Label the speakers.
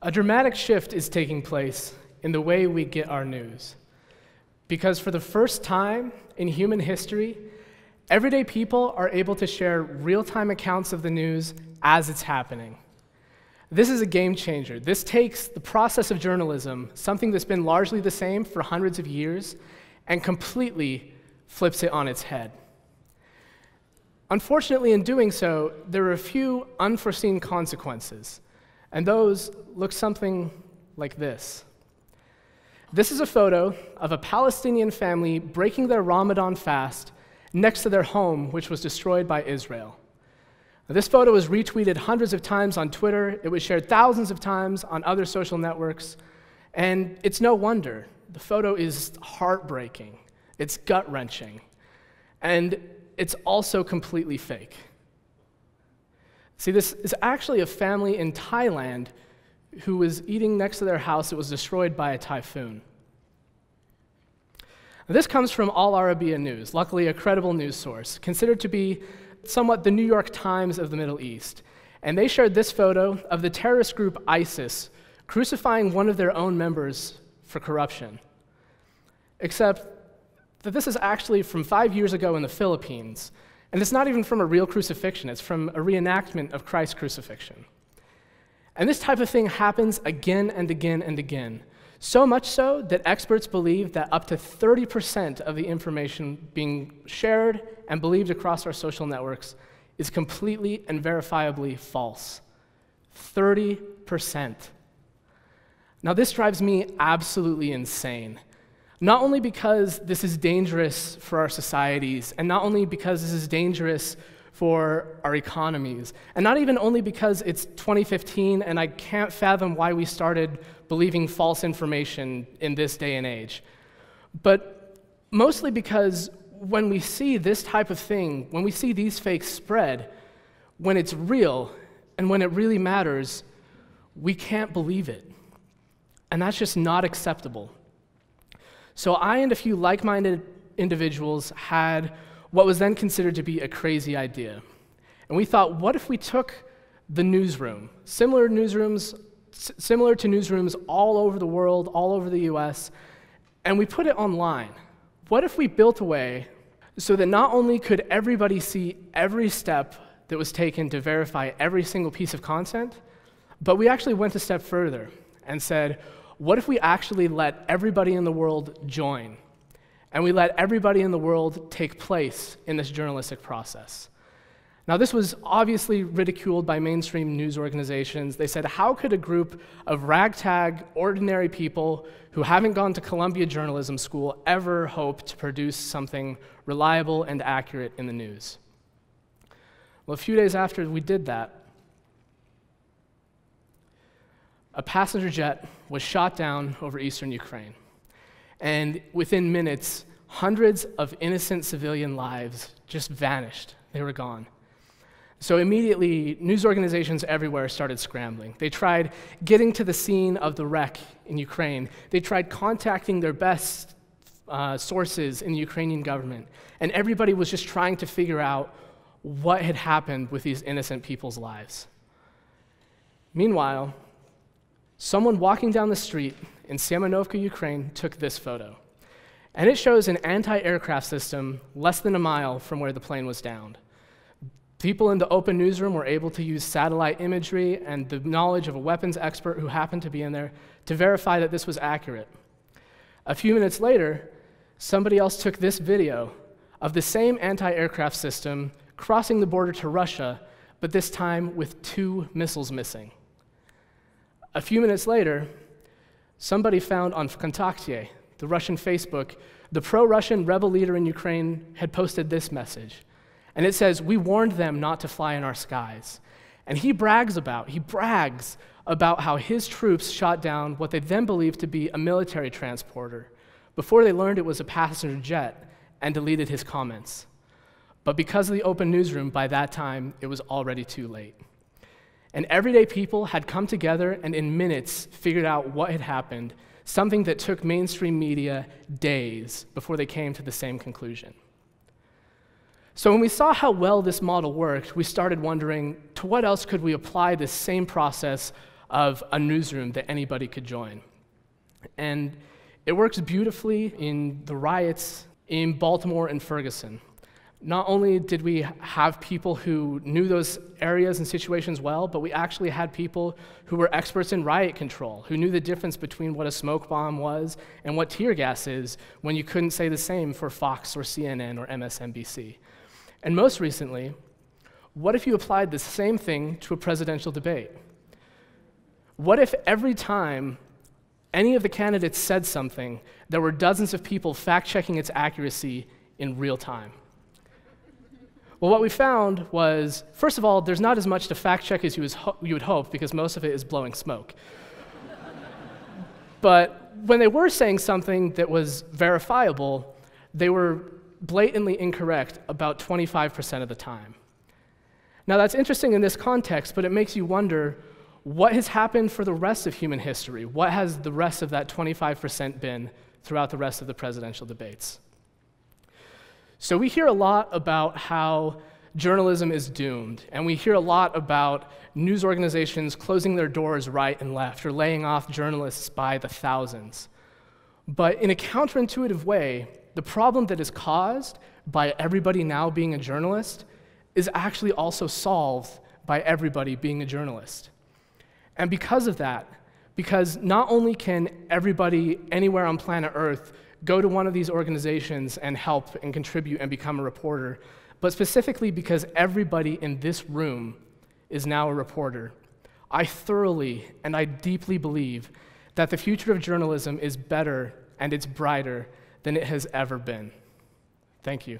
Speaker 1: A dramatic shift is taking place in the way we get our news. Because for the first time in human history, everyday people are able to share real-time accounts of the news as it's happening. This is a game changer. This takes the process of journalism, something that's been largely the same for hundreds of years, and completely flips it on its head. Unfortunately, in doing so, there are a few unforeseen consequences, and those look something like this. This is a photo of a Palestinian family breaking their Ramadan fast next to their home, which was destroyed by Israel. This photo was retweeted hundreds of times on Twitter. It was shared thousands of times on other social networks, and it's no wonder. The photo is heartbreaking. It's gut-wrenching, and it's also completely fake. See, this is actually a family in Thailand who was eating next to their house that was destroyed by a typhoon. This comes from Al Arabiya News, luckily a credible news source, considered to be somewhat the New York Times of the Middle East. And they shared this photo of the terrorist group ISIS crucifying one of their own members for corruption. Except that this is actually from 5 years ago in the Philippines, and it's not even from a real crucifixion, it's from a reenactment of Christ's crucifixion. And this type of thing happens again and again and again, so much so that experts believe that up to 30% of the information being shared and believed across our social networks is completely and verifiably false. 30%. Now, this drives me absolutely insane. Not only because this is dangerous for our societies, and not only because this is dangerous for our economies, and not even only because it's 2015 and I can't fathom why we started believing false information in this day and age, but mostly because when we see this type of thing, when we see these fakes spread, when it's real and when it really matters, we can't believe it. And that's just not acceptable. So I and a few like-minded individuals had what was then considered to be a crazy idea. And we thought, what if we took the newsroom, similar to newsrooms all over the world, all over the US, and we put it online? What if we built a way so that not only could everybody see every step that was taken to verify every single piece of content, but we actually went a step further and said, what if we actually let everybody in the world join? And we let everybody in the world take place in this journalistic process. Now, this was obviously ridiculed by mainstream news organizations. They said, how could a group of ragtag, ordinary people who haven't gone to Columbia Journalism School ever hope to produce something reliable and accurate in the news? Well, a few days after we did that, a passenger jet was shot down over eastern Ukraine. And within minutes, hundreds of innocent civilian lives just vanished. They were gone. So immediately, news organizations everywhere started scrambling. They tried getting to the scene of the wreck in Ukraine. They tried contacting their best sources in the Ukrainian government. And everybody was just trying to figure out what had happened with these innocent people's lives. Meanwhile, someone walking down the street in Semenovka, Ukraine, took this photo. And it shows an anti-aircraft system less than a mile from where the plane was downed. People in the open newsroom were able to use satellite imagery and the knowledge of a weapons expert who happened to be in there to verify that this was accurate. A few minutes later, somebody else took this video of the same anti-aircraft system crossing the border to Russia, but this time with 2 missiles missing. A few minutes later, somebody found on Vkontakte, the Russian Facebook, the pro-Russian rebel leader in Ukraine had posted this message. And it says, "We warned them not to fly in our skies." And he brags about how his troops shot down what they then believed to be a military transporter before they learned it was a passenger jet and deleted his comments. But because of the open newsroom, by that time, it was already too late. And everyday people had come together and in minutes figured out what had happened, something that took mainstream media days before they came to the same conclusion. So when we saw how well this model worked, we started wondering, to what else could we apply this same process of a newsroom that anybody could join. And it works beautifully in the riots in Baltimore and Ferguson. Not only did we have people who knew those areas and situations well, but we actually had people who were experts in riot control, who knew the difference between what a smoke bomb was and what tear gas is when you couldn't say the same for Fox or CNN or MSNBC. And most recently, what if you applied the same thing to a presidential debate? What if every time any of the candidates said something, there were dozens of people fact-checking its accuracy in real time? Well, what we found was, first of all, there's not as much to fact-check as you would hope, because most of it is blowing smoke. But when they were saying something that was verifiable, they were blatantly incorrect about 25% of the time. Now, that's interesting in this context, but it makes you wonder, what has happened for the rest of human history? What has the rest of that 25% been throughout the rest of the presidential debates? So we hear a lot about how journalism is doomed, and we hear a lot about news organizations closing their doors right and left or laying off journalists by the thousands. But in a counterintuitive way, the problem that is caused by everybody now being a journalist is actually also solved by everybody being a journalist. And because of that, because not only can everybody anywhere on planet Earth go to one of these organizations and help and contribute and become a reporter, but specifically because everybody in this room is now a reporter, I thoroughly and I deeply believe that the future of journalism is better and it's brighter than it has ever been. Thank you.